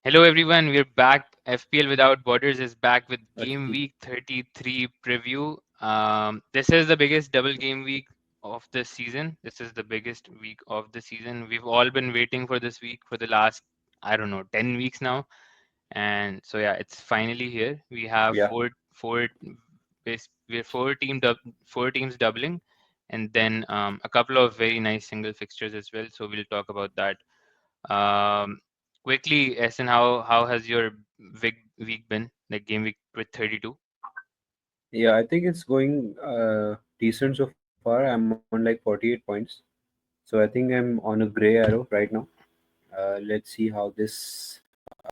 Hello everyone, we're back. FPL Without Borders is back with Game Okay. Week 33 Preview. This is the biggest double game week of the season. This is the biggest week of the season. We've all been waiting for this week for the last, I don't know, 10 weeks now. And so yeah, it's finally here. We have Yeah. we're four teams doubling, and then a couple of very nice single fixtures as well. So we'll talk about that. um, Quickly, Essen, how has your week been? Like game week with 32? Yeah, I think it's going decent so far. I'm on like 48 points. So I think I'm on a gray arrow right now. Let's see how this.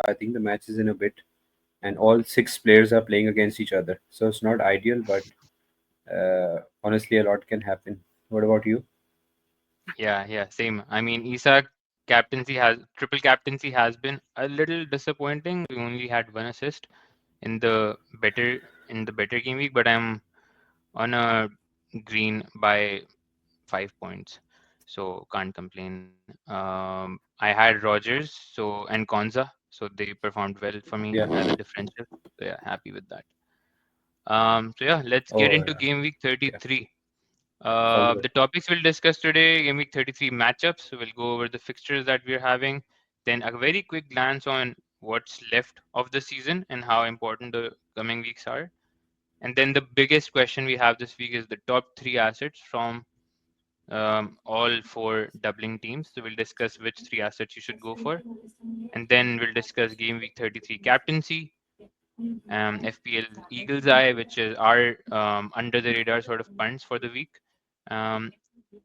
I think the match is in a bit, and all six players are playing against each other. So it's not ideal, but honestly, a lot can happen. What about you? Yeah, same. I mean, Isak triple captaincy has been a little disappointing. We only had one assist in the better better game week, but I'm on a green by 5 points, so can't complain. I had Rogers and Konza, so they performed well for me Yeah. as a differential. So yeah, happy with that. So yeah, let's get Oh, into game week yeah. 33. Sounds good. The topics we'll discuss today: game week 33 matchups. So we'll go over the fixtures that we're having, then a very quick glance on what's left of the season and how important the coming weeks are. And then the biggest question we have this week is the top three assets from all four doubling teams. So we'll discuss which three assets you should go for. And then we'll discuss game week 33 captaincy, FPL Eagle's Eye, which is our under the radar sort of punts for the week. Um,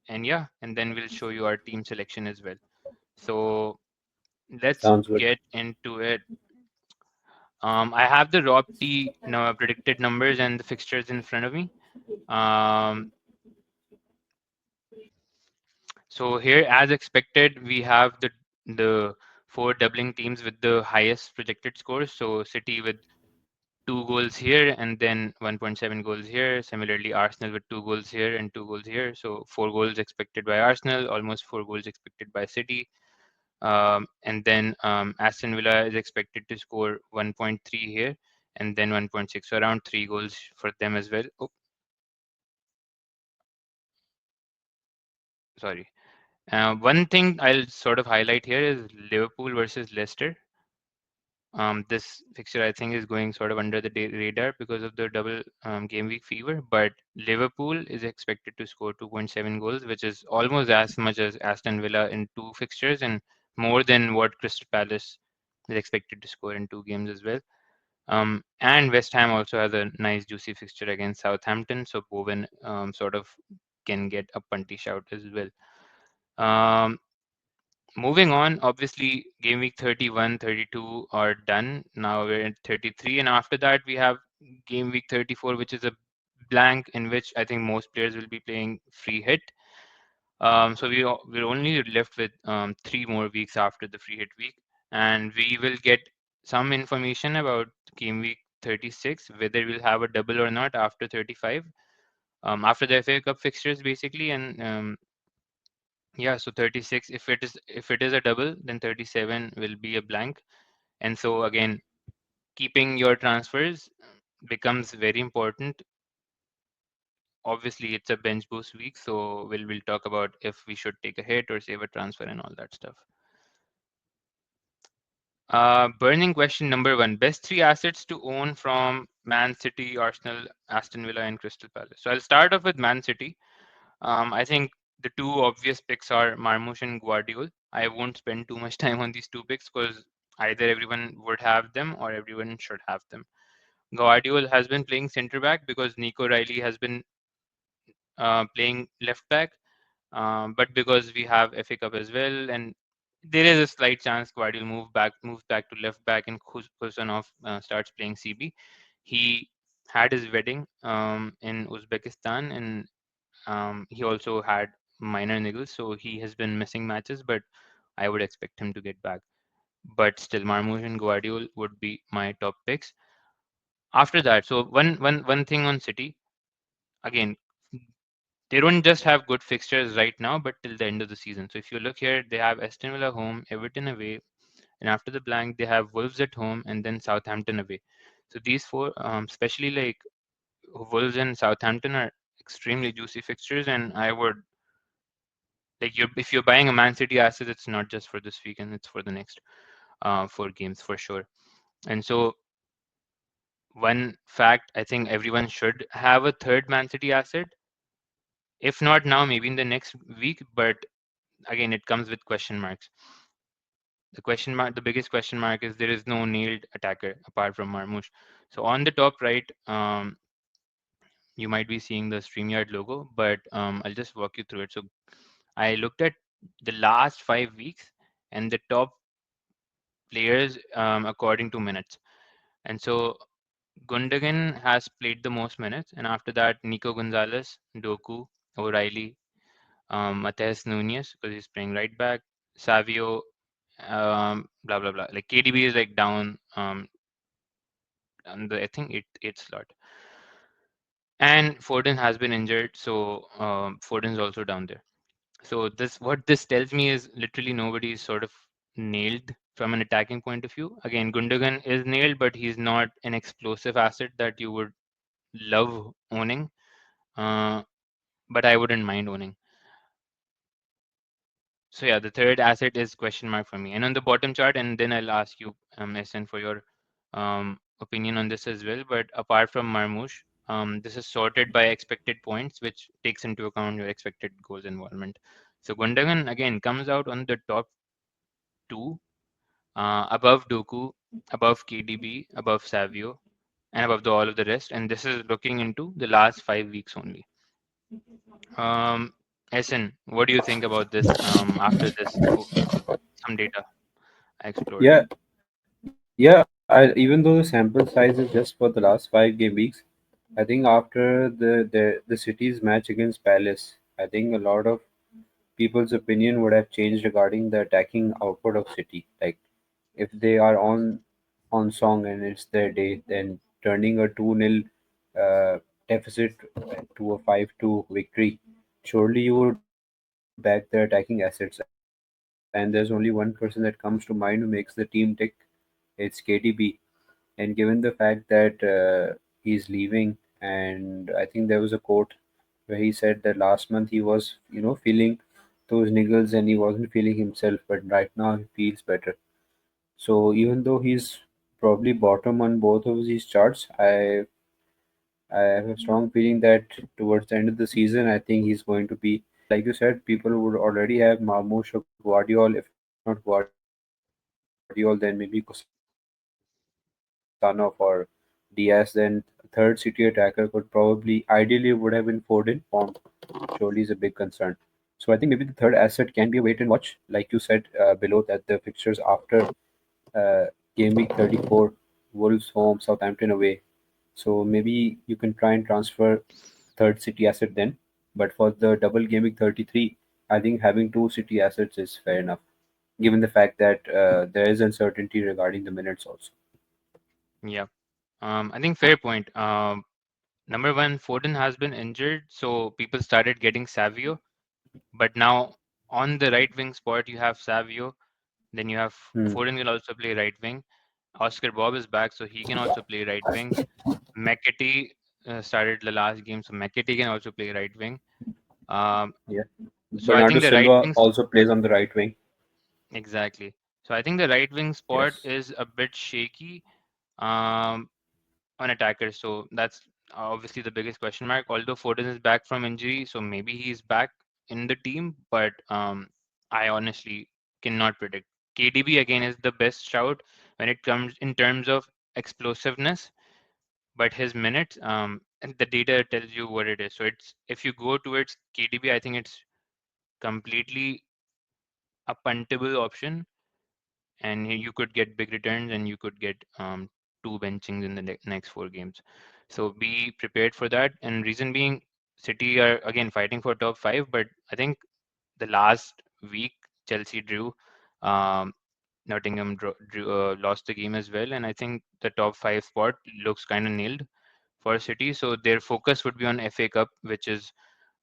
and yeah, and then we'll show you our team selection as well. So let's Sounds good. get into it. I have the Rob T predicted numbers and the fixtures in front of me. Um, so here, as expected, we have the four doubling teams with the highest projected scores. So City with 2 goals here and then 1.7 goals here. Similarly, Arsenal with 2 goals here and 2 goals here. So 4 goals expected by Arsenal, almost 4 goals expected by City. And then Aston Villa is expected to score 1.3 here and then 1.6. So around 3 goals for them as well. Oh, sorry. One thing I'll sort of highlight here is Liverpool versus Leicester. This fixture, I think, is going sort of under the radar because of the double game week fever. But Liverpool is expected to score 2.7 goals, which is almost as much as Aston Villa in two fixtures and more than what Crystal Palace is expected to score in two games as well. And West Ham also has a nice juicy fixture against Southampton, so Bowen sort of can get a punty shout as well. Um, Moving on, obviously, game week 31, 32 are done. Now we're at 33, and after that, we have game week 34, which is a blank in which I think most players will be playing free hit. So we're only left with 3 more weeks after the free hit week, and we will get some information about game week 36, whether we'll have a double or not after 35, after the FA Cup fixtures, basically, and yeah, so 36, if it is a double, then 37 will be a blank. And so again, keeping your transfers becomes very important. Obviously, it's a bench boost week, so we'll talk about if we should take a hit or save a transfer and all that stuff. Burning question number one: best three assets to own from Man City, Arsenal, Aston Villa, and Crystal Palace. So I'll start off with Man City. I think the two obvious picks are Marmoush and Guardiola. I won't spend too much time on these two picks because either everyone would have them or everyone should have them. Guardiola has been playing centre back because Nico Riley has been playing left back, but because we have FA Cup as well, and there is a slight chance Guardiola moves back to left back, and Kusanov starts playing CB. He had his wedding in Uzbekistan, and he also had minor niggles, so he has been missing matches, but I would expect him to get back. But still, Marmoush and Guardiola would be my top picks. After that, so one thing on City, again, they don't just have good fixtures right now, but till the end of the season. So if you look here, they have Aston Villa home, Everton away, and after the blank they have Wolves at home and then Southampton away. So these four, especially like Wolves and Southampton, are extremely juicy fixtures, and I would like if you're buying a Man City asset, it's not just for this weekend; it's for the next 4 games for sure. And so one fact I think everyone should have a third Man City asset. If not now, maybe in the next week. But again, it comes with question marks. The biggest question mark is there is no nailed attacker apart from Marmoush. So on the top right, you might be seeing the StreamYard logo, but I'll just walk you through it. So I looked at the last 5 weeks and the top players according to minutes. And so Gundogan has played the most minutes, and after that, Nico Gonzalez, Doku, O'Reilly, Matheus Nunes because he's playing right back, Savio, blah blah blah. Like KDB is like down on the I think eighth slot, and Foden has been injured, so Foden's also down there. So this tells me is literally nobody is sort of nailed from an attacking point of view. Again, Gundogan is nailed, but he's not an explosive asset that you would love owning. Uh, but I wouldn't mind owning. So yeah, the third asset is question mark for me. And on the bottom chart, and then I'll ask you, SN, for your opinion on this as well. But apart from Marmoush, this is sorted by expected points, which takes into account your expected goals involvement. So Gundogan again comes out on the top two, above Doku, above KDB, above Savio, and above all of the rest. And this is looking into the last 5 weeks only. Essen, what do you think about this after this some data I explored? Even though the sample size is just for the last 5 game weeks, I think after the City's match against Palace, I think a lot of people's opinion would have changed regarding the attacking output of City. Like if they are on song and it's their day, then turning a 2-0 deficit to a 5-2 victory, surely you would back their attacking assets. And there's only one person that comes to mind who makes the team tick. It's KDB. And given the fact that he's leaving, and I think there was a quote where he said that last month he was, feeling those niggles and he wasn't feeling himself, but right now he feels better. So even though he's probably bottom on both of these charts, I have a strong feeling that towards the end of the season, I think he's going to be, like you said, people would already have Marmoush or Guardiol. If not Guardiol, then maybe Kusano or Diaz. Then third City attacker could probably, ideally, would have been Foden. Form surely is a big concern. So I think maybe the third asset can be a wait and watch, like you said below, that the fixtures after uh, game week 34, Wolves home, Southampton away. So maybe you can try and transfer third City asset then. But for the double game week 33, I think having two City assets is fair enough, given the fact that there is uncertainty regarding the minutes also. Yeah, I think fair point. Number one, Foden has been injured, so people started getting Savio. But now on the right wing spot, you have Savio. Then you have Hmm. Foden will also play right wing. Oscar Bob is back, so he can also play right wing. McAtee started the last game, so McAtee can also play right wing. Um, Yeah. so I Bernardo think the right Silva wing also plays on the right wing. exactly. So I think the right wing spot Yes. is a bit shaky. Um, on attackers. So that's obviously the biggest question mark. Although Foden is back from injury, so maybe he's back in the team, but I honestly cannot predict. KDB again is the best shout when it comes in terms of explosiveness, but his minutes, and the data tells you what it is. So it's if you go towards KDB, I think it's completely a puntable option and you could get big returns and you could get two benchings in the next 4 games. So be prepared for that. And reason being, City are again fighting for top five, but I think the last week Chelsea drew, um, Nottingham lost the game as well, and I think the top five spot looks kind of nailed for City. So their focus would be on FA Cup, which is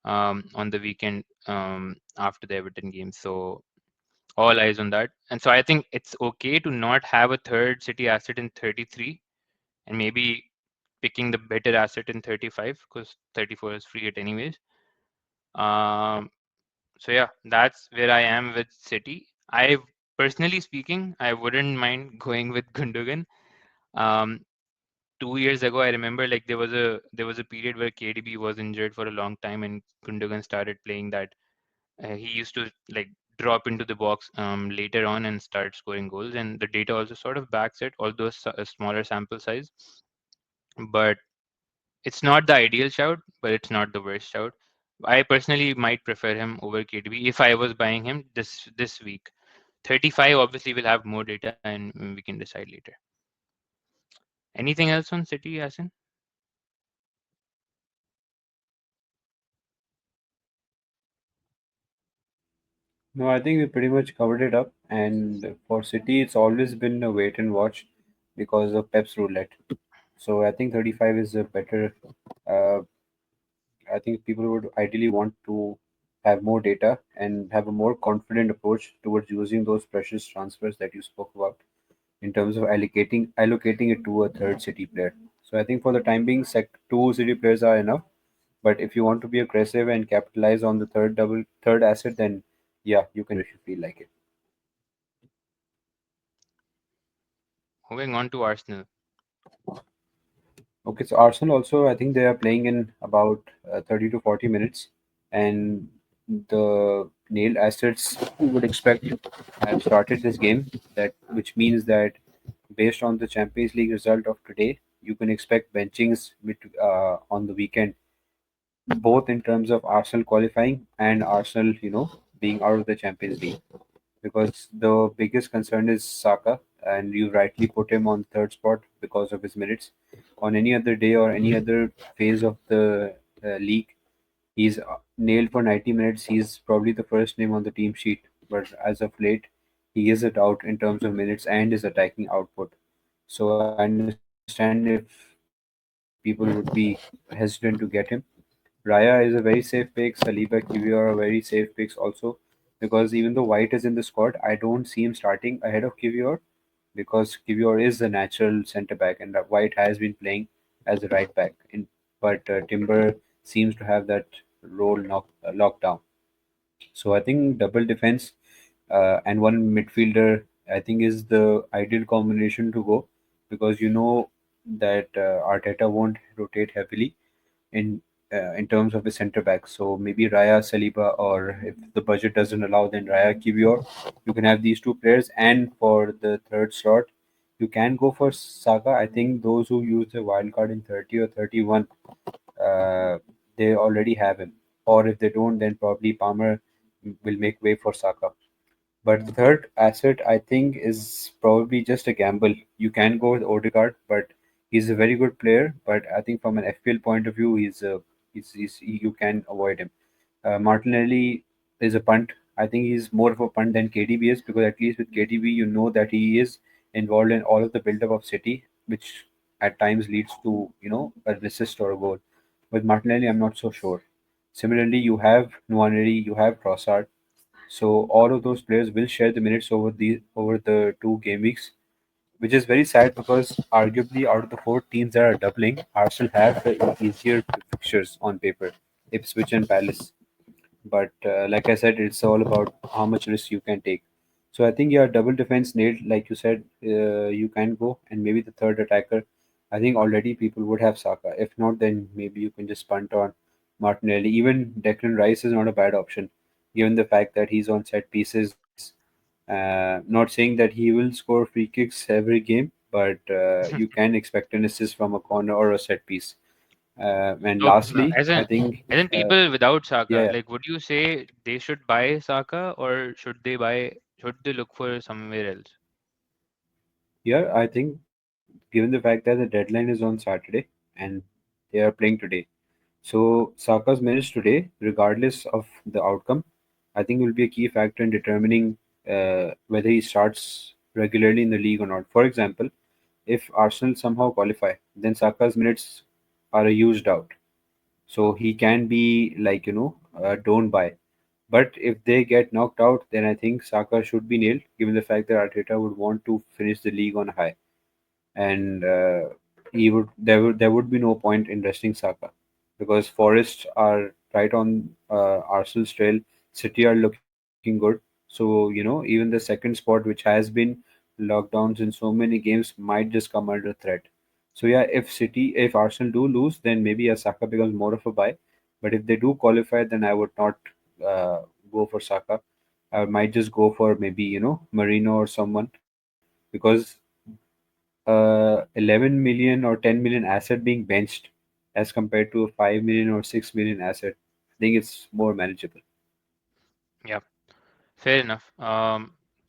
on the weekend after the Everton game. So All eyes on that. And so I think it's okay to not have a third City asset in 33 and maybe picking the better asset in 35 because 34 is free at anyways. Um, so yeah, that's where I am with City. I personally speaking, I wouldn't mind going with Gundogan. Um, 2 years ago, I remember like there was a period where KDB was injured for a long time and Gundogan started playing that. He used to like drop into the box later on and start scoring goals, and the data also sort of backs it, although a smaller sample size. But it's not the ideal shout, but it's not the worst shout. I personally might prefer him over KDB if I was buying him this week. 35 obviously will have more data, and we can decide later. Anything else on City, Yasin? No, I think we pretty much covered it up. And for City, it's always been a wait and watch because of Pep's roulette. So I think 35 is a better. Uh, I think people would ideally want to have more data and have a more confident approach towards using those precious transfers that you spoke about in terms of allocating it to a third City player. So I think for the time being, two City players are enough. But if you want to be aggressive and capitalize on the third asset, then yeah, you can if you feel like it. Moving on to Arsenal. Okay, so Arsenal also, I think they are playing in about 30 to 40 minutes, and the nailed assets you would expect have started this game. That which means that based on the Champions League result of today, you can expect benchings on the weekend, both in terms of Arsenal qualifying and Arsenal, being out of the Champions League. Because the biggest concern is Saka, and you rightly put him on third spot because of his minutes. On any other day or any other phase of the league, he's nailed for 90 minutes. He's probably the first name on the team sheet, but as of late, he is a doubt in terms of minutes and his attacking output. So I understand if people would be hesitant to get him. Raya is a very safe pick. Saliba, Kiwior are very safe picks also, because even though White is in the squad, I don't see him starting ahead of Kiwior because Kiwior is the natural centre back and White has been playing as a right back. But Timber seems to have that role locked down. So I think double defense and one midfielder, I think, is the ideal combination to go, because you know that Arteta won't rotate heavily in terms of the centre back. So maybe Raya Saliba, or if the budget doesn't allow, then Raya Kivior. You can have these two players, and for the third slot, you can go for Saka. I think those who use the wild card in 30 or 31, uh, they already have him. Or if they don't, then probably Palmer will make way for Saka. But the third asset, I think, is probably just a gamble. You can go with Odegaard, but he's a very good player. But I think from an FPL point of view, you can avoid him. Martinelli is a punt. I think he's more of a punt than KDB is, because at least with KDB, you know that he is involved in all of the build-up of City, which at times leads to an assist or a goal. With Martinelli, I'm not so sure. Similarly, you have Nwaneri, you have Trossard, so all of those players will share the minutes over the 2 game weeks, which is very sad because arguably out of the 4 teams that are doubling, Arsenal have the easier fixtures on paper, Ipswich and Palace. But like I said, it's all about how much risk you can take. So I think your double defense nailed, like you said, you can go, and maybe the third attacker. I think already people would have Saka. If not, then maybe you can just punt on Martinelli. Even Declan Rice is not a bad option, given the fact that he's on set pieces. Not saying that he will score free kicks every game, but you can expect an assist from a corner or a set piece. And So, lastly, I think, as in people without yeah, Saka, yeah, like, would you say they should buy Saka or should they look for somewhere else? yeah, I think given the fact that the deadline is on Saturday and they are playing today, so Saka's minutes today, regardless of the outcome, I think will be a key factor in determining whether he starts regularly in the league or not. For example, if Arsenal somehow qualify, then Saka's minutes are a huge doubt. So he can be like, don't buy. But if they get knocked out, then I think Saka should be nailed, given the fact that Arteta would want to finish the league on high, and there would be no point in resting Saka, because Forest are right on Arsenal's trail. City are looking good, so even the second spot, which has been lockdowns in so many games, might just come under threat. So yeah, if Arsenal do lose, then maybe Saka becomes more of a buy. But if they do qualify, then I would not uh, go for Saka. I might just go for maybe Marino or someone, because 11 million or 10 million asset being benched as compared to a 5 million or 6 million asset, I think it's more manageable. Yeah, fair enough.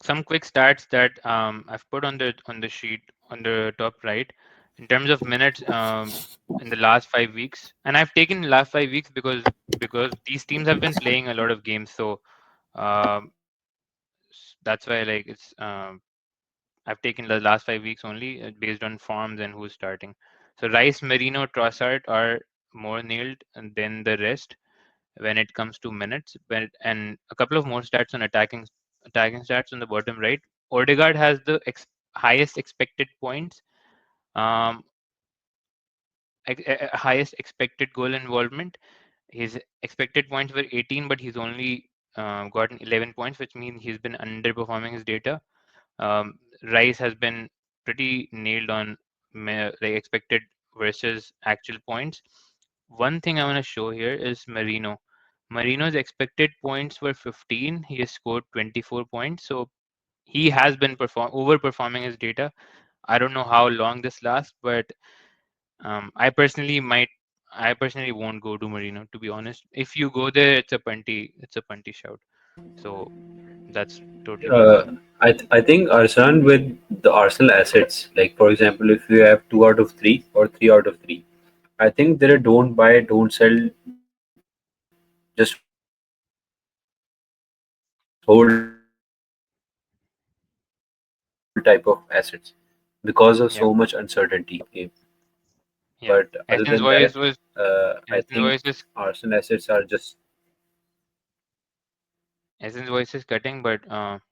Some quick stats that I've put on the sheet on the top right in terms of minutes in the last 5 weeks, and I've taken the last 5 weeks because these teams have been playing a lot of games, so um, that's why like it's I've taken the last 5 weeks only based on forms and who's starting. So Rice, Merino, Trossard are more nailed than the rest when it comes to minutes. And a couple of more stats on attacking stats on the bottom right. Odegaard has the highest expected points, um, highest expected goal involvement. His expected points were 18, but he's only gotten 11 points, which means he's been underperforming his data. Rice has been pretty nailed on like expected versus actual points. One thing I want to show here is Marino. Marino's expected points were 15. He has scored 24 points, so he has been overperforming his data. I don't know how long this lasts, but I personally won't go to Marino, to be honest. If you go there, it's a punty shout. So that's totally me. I think Arsalan, with the Arsenal assets, like for example, if you have 2 out of 3 or 3 out of 3, I think they're a don't buy, don't sell, just hold type of assets, because when Villa were playing with Rashford, versus after he was subbed out, tempo of the game changed totally, Yeah, because of so much uncertainty in the game. yeah. But other than that, I Hassan's voice think is Arsenal assets are just. Hassan's voice is cutting, but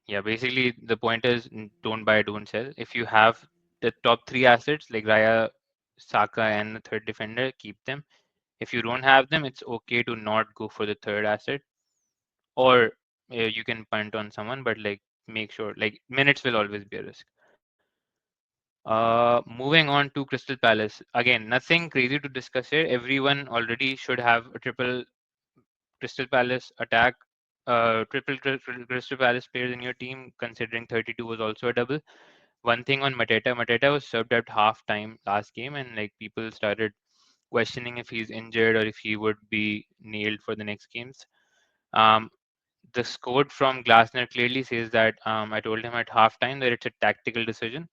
yeah, basically the point is don't buy, don't sell. If you have the top three assets like Raya, Saka, and the third defender, keep them. If you don't have them, it's okay to not go for the third asset, or you can punt on someone, but like make sure like minutes will always be a risk. Moving on to Crystal Palace. Again, nothing crazy to discuss here. Everyone already should have a triple Crystal Palace attack, Crystal Palace players in your team, considering 32 was also a double. One thing on Mateta was subbed at half time last game, and like people started questioning if he's injured or if he would be nailed for the next games. Um, the score from Glasner clearly says that I told him at halftime that it's a tactical decision.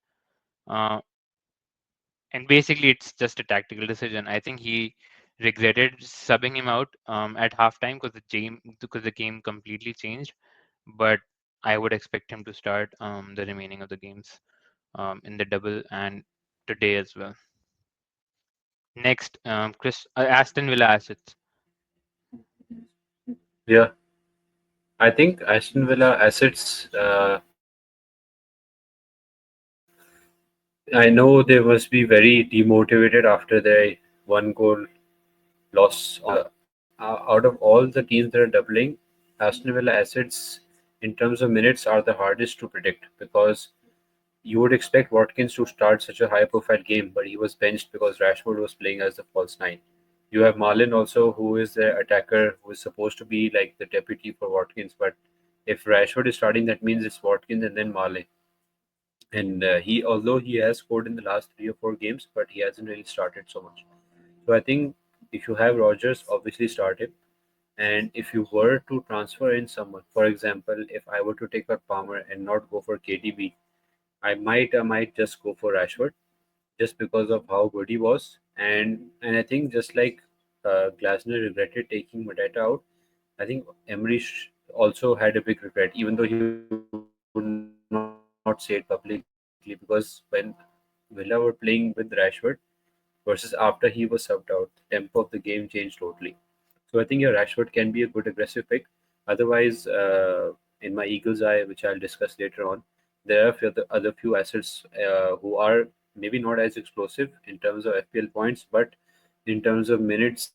Uh, and basically it's just a tactical decision. I think he regretted subbing him out at halftime because the game completely changed. But I would expect him to start the remaining of the games in the double and today as well. Next, Aston Villa assets. Yeah, I think Aston Villa assets. I know they must be very demotivated after their 1 goal loss. Out of all the teams that are doubling, Aston Villa assets in terms of minutes are the hardest to predict, because you would expect Watkins to start such a high profile game, but he was benched because Rashford was playing as the false nine. You have Marlin also, who is the attacker, who is supposed to be like the deputy for Watkins. But if Rashford is starting, that means it's Watkins and then Marlin. And although he has scored in the last 3 or 4 games, but he hasn't really started so much. So I think if you have Rogers, obviously start him. And if you were to transfer in someone, for example, if I were to take out Palmer and not go for KDB, I might just go for Rashford, just because of how good he was. And I think just like Glasner regretted taking Mateta out, I think Emery also had a big regret, even though he would not say it publicly, because when Villa were playing with Rashford versus after he was subbed out, the tempo of the game changed totally. So I think yeah, Rashford can be a good aggressive pick. Otherwise, in my eagle's eye, which I'll discuss later on, there are other few assets who are maybe not as explosive in terms of FPL points, but in terms of minutes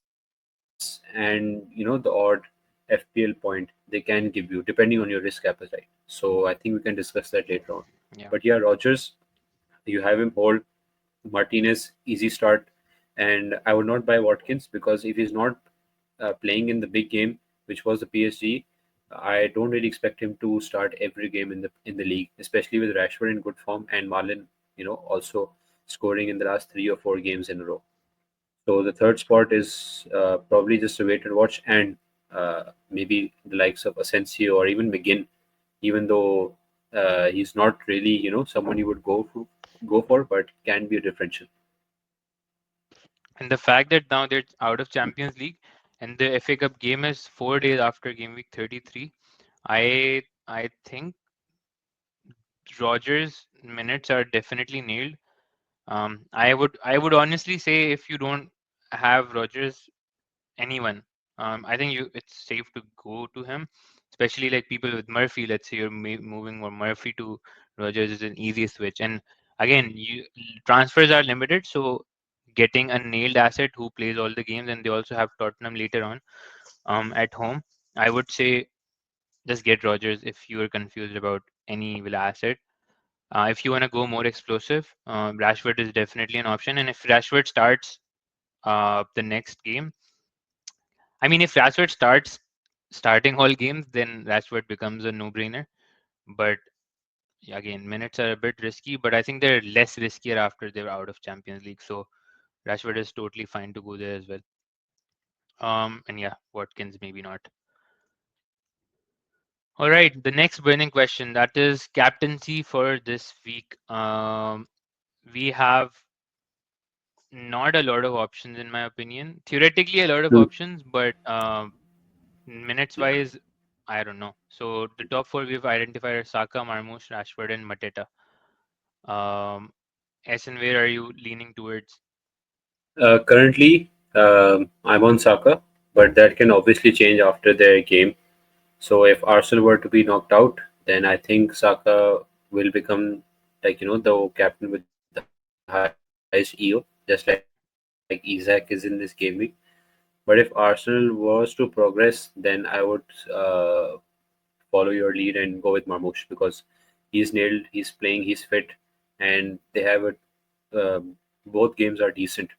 and the odd FPL point they can give you depending on your risk appetite. So I think we can discuss that later on. But Yeah. yeah, Rogers, you have him hold. Martinez, easy start. And I would not buy Watkins because if he's not playing in the big game, which was the PSG, I don't really expect him to start every game in the league, especially with Rashford in good form and Marlin, also scoring in the last 3 or 4 games in a row. So the third spot is probably just a wait and watch, and maybe the likes of Asensio or even McGinn, even though he's not really someone you would go for, but can be a differential. And the fact that now they're out of Champions League and the FA Cup game is 4 days after game week 33, I think Rogers' minutes are definitely nailed. I would honestly say if you don't have Rogers, anyone, I think it's safe to go to him, especially like people with Murphy. Let's say you're moving from Murphy to Rogers is an easy switch. And again, transfers are limited, so getting a nailed asset who plays all the games, and they also have Tottenham later on at home. I would say just get Rogers if you are confused about any Villa asset. If you want to go more explosive, Rashford is definitely an option. And if Rashford starts the next game, I mean, if Rashford starting all games, then Rashford becomes a no-brainer. But yeah, again, minutes are a bit risky, but I think they're less riskier after they're out of Champions League. So Rashford is totally fine to go there as well. And yeah, Watkins maybe not. All right, the next burning question, that is captaincy for this week. We have not a lot of options in my opinion. Theoretically, a lot of Hmm. options, but minutes wise, I don't know. So the top four we've identified are Saka, Marmoush, Rashford, and Mateta. Um, Essen, where are you leaning towards? Currently, I'm on Saka, but that can obviously change after their game. So if Arsenal were to be knocked out, then I think Saka will become like the captain with the highest EO, just like Isak is in this game week. But if Arsenal was to progress, then I would follow your lead and go with Marmoush because he's nailed, he's playing, he's fit, and they have a both games are decent.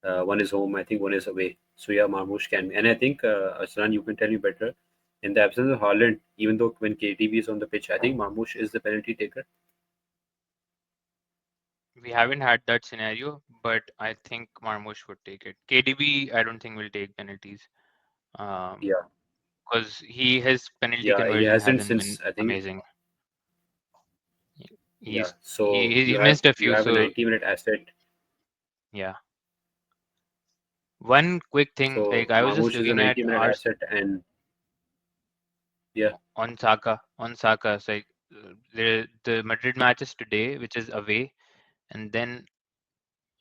One is home, I think one is away. So yeah, Marmoush can, and I think Aslan, you can tell me better. In the absence of Haaland, even though when KDB is on the pitch, I think Marmoush is the penalty taker. We haven't had that scenario, but I think Marmoush would take it. KDB, I don't think will take penalties. Um, Yeah, because his penalty yeah, he conversion hasn't hasn't been since I think. amazing. Yeah, He's so he you have missed a you few, have a so 90-minute asset. yeah. One quick thing, like So I was just Marmoush is a looking at 90-minute our asset, and yeah, on Saka. It's like the Madrid match is today, which is away, and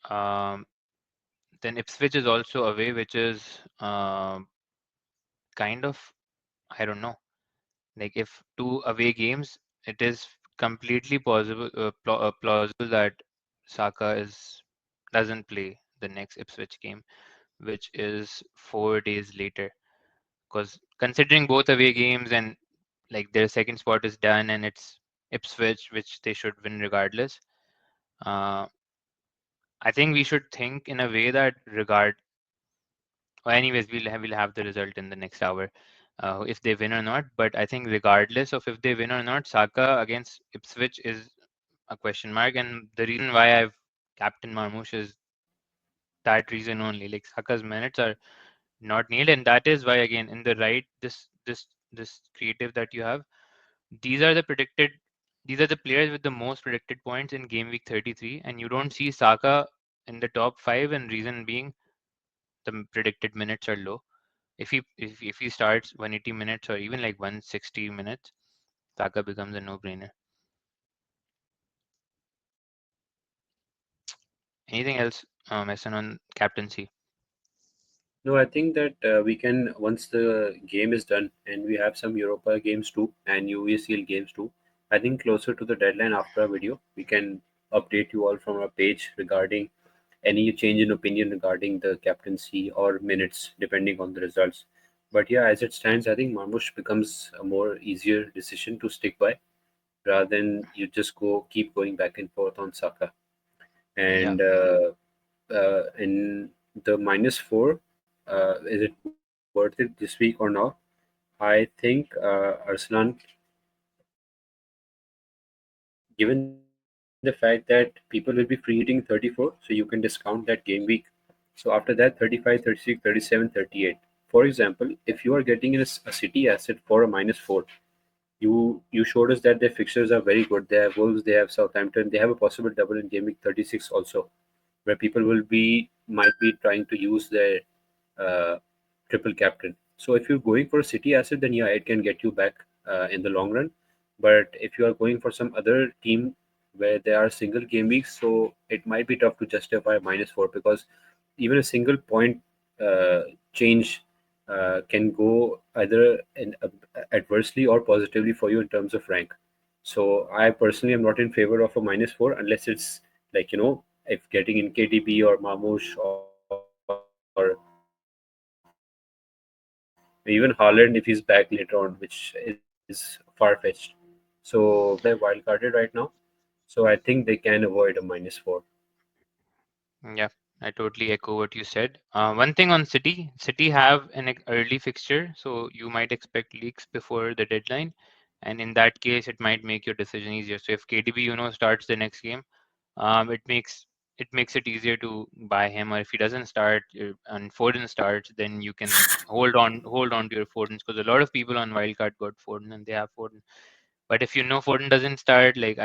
um, then Ipswich is also away, which is kind of, I don't know. Like if two away games, it is completely plausible that Saka is doesn't play the next Ipswich game, which is 4 days later. Because considering both away games and like their second spot is done and it's Ipswich, which they should win regardless. Uh, I think we should think in a way that well, anyways, we'll have the result in the next hour, if they win or not. But I think regardless of if they win or not, Saka against Ipswich is a question mark. And the reason why I've captain Marmoush is that reason only. Like Saka's minutes are not nailed, and that is why again in the right this creative that you have, these are the predicted these are the players with the most predicted points in game week 33, and you don't see Saka in the top five, and reason being the predicted minutes are low. If he starts 180 minutes or even like 160 minutes, Saka becomes a no-brainer. Anything else, Essen, on captaincy? No, I think that we can, once the game is done and we have some Europa games too and UECL games too. I think closer to the deadline after our video, we can update you all from our page regarding any change in opinion regarding the captaincy or minutes, depending on the results. But yeah, as it stands, I think Marmush becomes a more easier decision to stick by rather than you just keep going back and forth on Saka. Yeah. And in the -4, is it worth it this week or not? I think Arsalan, given the fact that people will be free hitting 34, so you can discount that game week. So after that, 35, 36, 37, 38. For example, if you are getting in a city asset for a -4, you showed us that their fixtures are very good. They have Wolves, they have Southampton, they have a possible double in game week 36 also, where people might be trying to use their uh, triple captain. So if you're going for a city asset, then yeah, it can get you back in the long run. But if you are going for some other team where there are single game weeks, so it might be tough to justify -4 because even a single point uh, change can go either adversely or positively for you in terms of rank. So I personally am not in favor of a -4 unless it's like, if getting in KDB or Mamush or even Haaland if he's back later on, which is far-fetched. So most of the players are wildcarded right now. So I think they can avoid a -4. Yeah, I totally echo what you said. One thing on City, City have an early fixture, so you might expect leaks before the deadline, and in that case, it might make your decision easier. So if KDB, starts the next game, it makes it easier to buy him. Or if he doesn't start and Foden starts, then you can hold on to your Fodens because a lot of people on wildcard got Foden and they have Foden. But if you know Foden doesn't start, like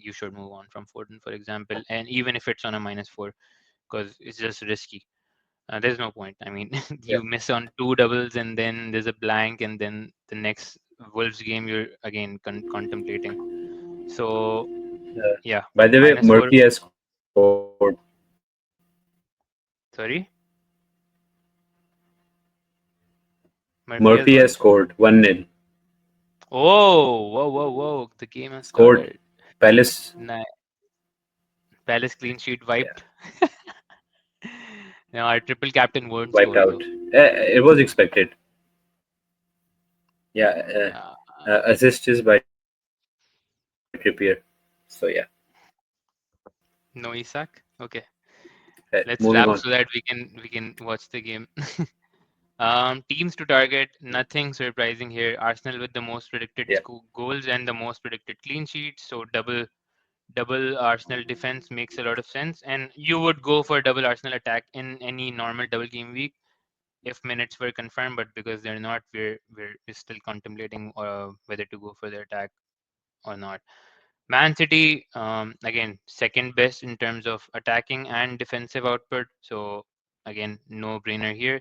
you should move on from Foden, for example, and even if it's on a -4 because it's just risky. There's no point. I mean, Yeah. you miss on two doubles and then there's a blank, and then the next Wolves game you're again contemplating. So yeah, By the way, -4. Murphy has scored. Sorry, Murphy Murphy has has what? scored 1-0. Oh, whoa, whoa, whoa! The game has Scored. started. Palace. Nah, Palace clean sheet Yeah, wiped. Now our triple captain won't wiped score out. though. It was expected. Yeah, Uh, assist is by Trippier. So yeah, no Isak. Okay, moving let's on. wrap so that we can watch the game. Teams to target, nothing surprising here. Arsenal with the most predicted Yeah, goals and the most predicted clean sheets. So double Arsenal defense makes a lot of sense. And you would go for double Arsenal attack in any normal double game week if minutes were confirmed. But because they're not, we're still contemplating whether to go for the attack or not. Man City, again, second best in terms of attacking and defensive output. So again, no brainer here.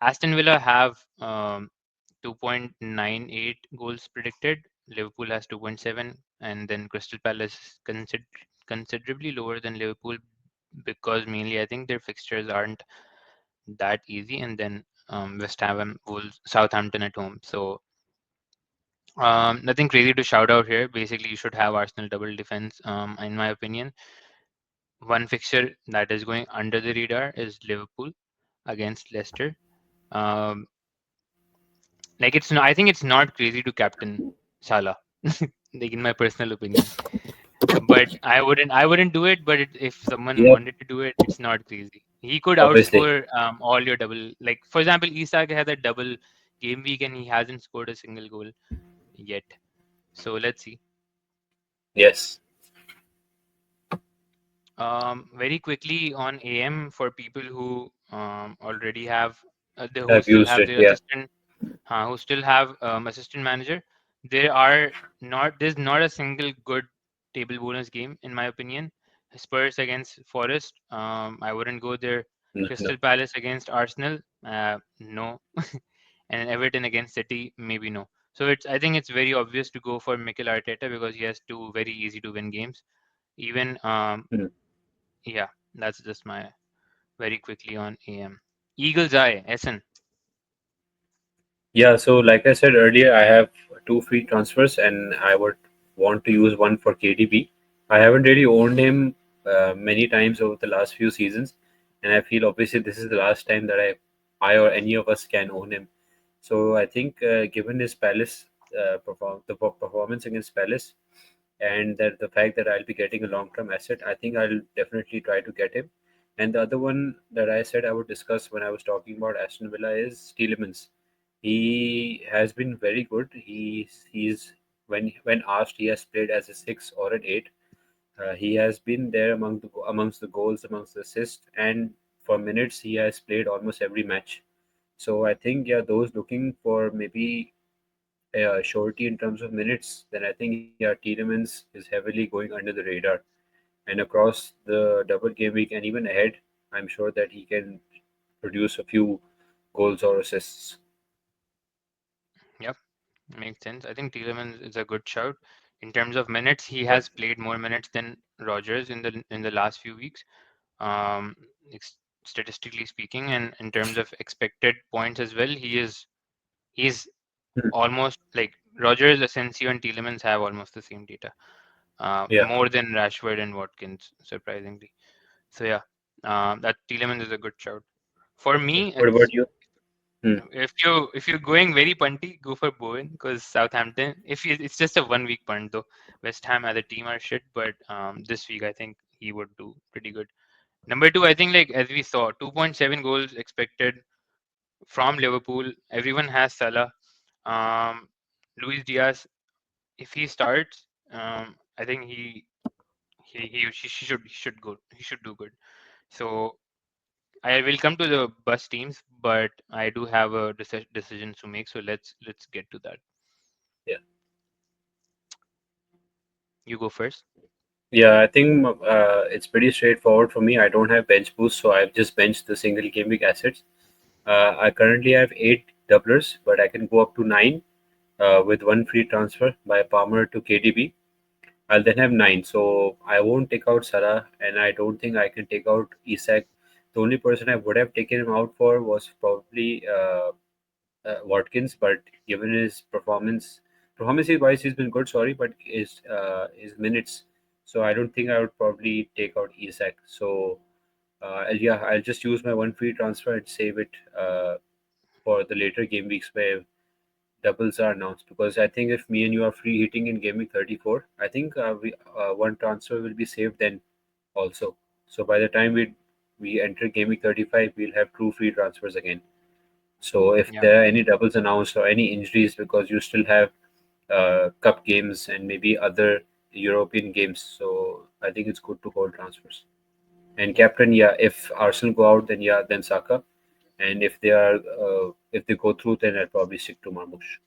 Aston Villa have 2.98 goals predicted. Liverpool has 2.7, and then Crystal Palace is considerably lower than Liverpool because mainly I think their fixtures aren't that easy, and then West Ham, Wolves, Southampton at home. So nothing crazy to shout out here. Basically, you should have Arsenal double defense. In my opinion, one fixture that is going under the radar is Liverpool against Leicester. Um, Like it's not, I think it's not crazy to captain Salah, like in my personal opinion. But I wouldn't do it. But if someone yeah, wanted to do it, it's not crazy. He could obviously. outscore all your double. Like for example, Isak had a double game week and he hasn't scored a single goal yet. So let's see. Yes, Very quickly on AM for people who already have who I've still used have it. their Yeah, assistant who still have assistant manager. There's not a single good table bonus game in my opinion. Spurs against Forest, I wouldn't go there. no, no. Crystal Palace against Arsenal, no. And Everton against City, maybe no. So I think it's very obvious to go for Mikel Arteta because he has two very easy to win games. Even Hmm. yeah, that's just my very quickly on AM. Eagle's Eye, Essen. Yeah, so like I said earlier, I have two free transfers, and I would want to use one for KDB. I haven't really owned him many times over the last few seasons, and I feel obviously this is the last time that I or any of us can own him. So I think, given his Palace performance against Palace, and that the fact that I'll be getting a long-term asset, I think I'll definitely try to get him. And the other one that I said I would discuss when I was talking about Aston Villa is Tielemans. He has been very good. He's when asked, he has played as a six or an eight. He has been there amongst the goals, amongst the assists, and for minutes he has played almost every match. So I think, yeah, those looking for maybe surety in terms of minutes, then I think, yeah, Tielemans is heavily going under the radar. And across the double game week and even ahead, I'm sure that he can produce a few goals or assists. Yep, makes sense. I think Tielemans is a good shout. In terms of minutes, he Yeah. has played more minutes than Rogers in the last few weeks, um, statistically speaking, and in terms of expected points as well, he's Hmm. almost like Rogers, Asensio, and Tielemans have almost the same data, Yeah. more than Rashford and Watkins, surprisingly. So yeah, that Tielemans is a good shout. For Yeah. me, What about it's you? Hmm. if you're going very punty, go for Bowen because Southampton. If you, it's just a 1 week punt though. West Ham as a team are shit, but this week I think he would do pretty good. Number two, I think like as we saw, 2.7 goals expected from Liverpool. Everyone has Salah. Um, Luis Diaz, if he starts, I think he should do good. So I will come to the bus teams, but I do have a decision to make. So let's get to that. Yeah. You go first. Yeah, I think it's pretty straightforward for me. I don't have bench boost, so I've just benched the single game week assets. I currently have eight doublers, but I can go up to nine with one free transfer by Palmer to KDB. I'll then have nine. So I won't take out Salah, and I don't think I can take out Isak. The only person I would have taken him out for was probably Watkins, but given his performance wise, he's been good. Sorry, but his minutes. So I don't think I would probably take out Isak. So yeah, I'll just use my one free transfer and save it for the later game weeks where doubles are announced, because I think if me and you are free hitting in game week 34, I think one transfer will be saved then also. So by the time we enter game week 35, we'll have two free transfers again. So if Yeah, there are any doubles announced or any injuries, because you still have cup games and maybe other European games, so I think it's good to hold transfers. And yeah, captain, yeah, if Arsenal go out, then yeah, then Saka. And if they go through, then I'll probably stick to Marmoush.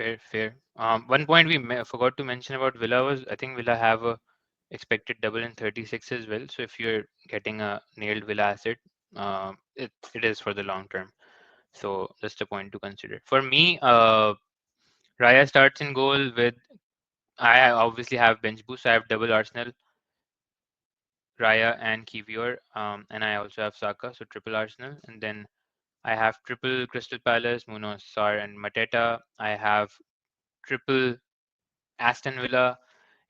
fair, fair. One point we forgot to mention about Villa was I think Villa have a expected double in 36 as well. So if you're getting a nailed Villa asset, it is for the long term. So just a point to consider. For me, Raya starts in goal with I obviously have bench boost. I have double Arsenal, Raya, and Kivior, and I also have Saka, so triple Arsenal, and then I have triple Crystal Palace, Munoz, Sar, and Mateta. I have triple Aston Villa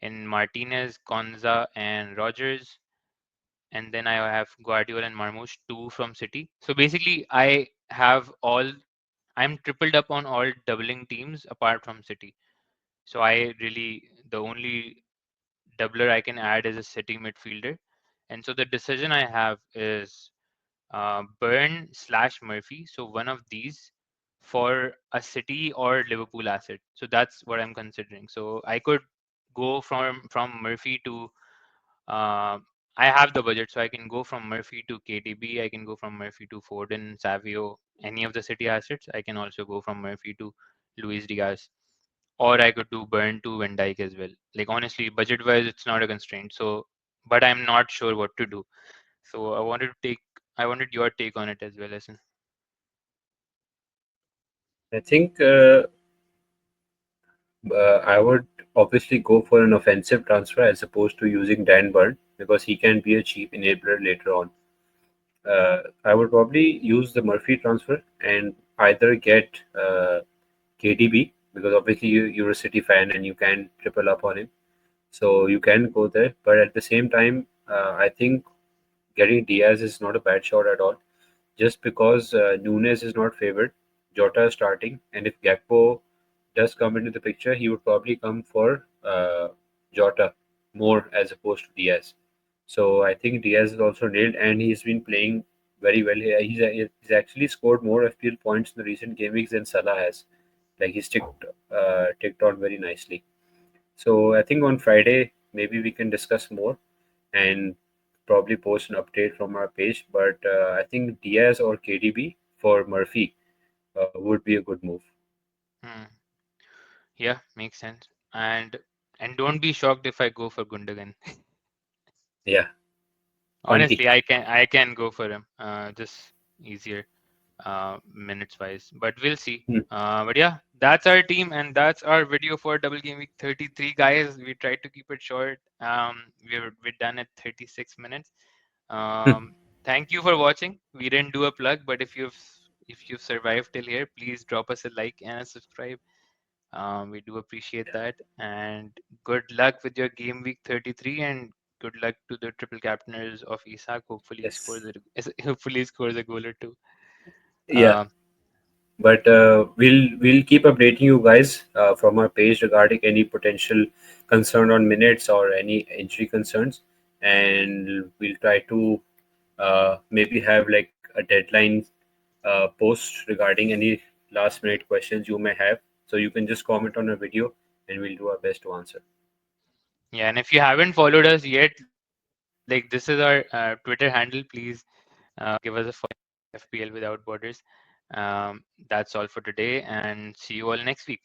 in Martinez, Konza, and Rogers. And then I have Guardiola and Marmoush, two from City. So basically, I'm tripled up on all doubling teams apart from City. So the only doubler I can add is a City midfielder. And so the decision I have is Burn slash Murphy. So one of these for a City or Liverpool asset. So that's what I'm considering. So I could go from Murphy to I have the budget, so I can go from Murphy to KDB. I can go from Murphy to Foden, Savio, any of the City assets. I can also go from Murphy to Luis Diaz, or I could do Burn to Van Dijk as well. Like honestly, budget wise, it's not a constraint. So, but I'm not sure what to do. So I wanted your take on it as well, Asan. I think I would obviously go for an offensive transfer as opposed to using Dan Burn, because he can be a cheap enabler later on. I would probably use the Murphy transfer and either get KDB because obviously you're a City fan and you can triple up on him. So you can go there. But at the same time, I think getting Diaz is not a bad shot at all. Just because Nunes is not favored, Jota is starting, and if Gakpo does come into the picture, he would probably come for Jota more as opposed to Diaz. So I think Diaz is also nailed, and he's been playing very well here. He's actually scored more FPL points in the recent game weeks than Salah has. Like he's ticked on very nicely. So I think on Friday maybe we can discuss more and probably post an update from our page. But I think Diaz or KDB for Murphy would be a good move. Hmm. Yeah, makes sense. And don't be shocked if I go for Gundogan. Yeah, 20. Honestly, I can go for him. Just easier minutes wise, but we'll see. Hmm. But yeah, that's our team and that's our video for Double Game Week 33, guys. We tried to keep it short. We're done at 36 minutes. Um, Thank you for watching. We didn't do a plug, but if you've survived till here, please drop us a like and a subscribe. We do appreciate that. And good luck with your game week 33 and good luck to the triple captainers of Isak. Hopefully he Yes. scores hopefully he scores a goal or two. Yeah. Uh, But we'll keep updating you guys from our page regarding any potential concern on minutes or any injury concerns, and we'll try to maybe have like a deadline post regarding any last minute questions you may have. So you can just comment on a video, and we'll do our best to answer. yeah, and if you haven't followed us yet, like this is our Twitter handle. Please give us a follow at FPL Without Borders. That's all for today, and see you all next week.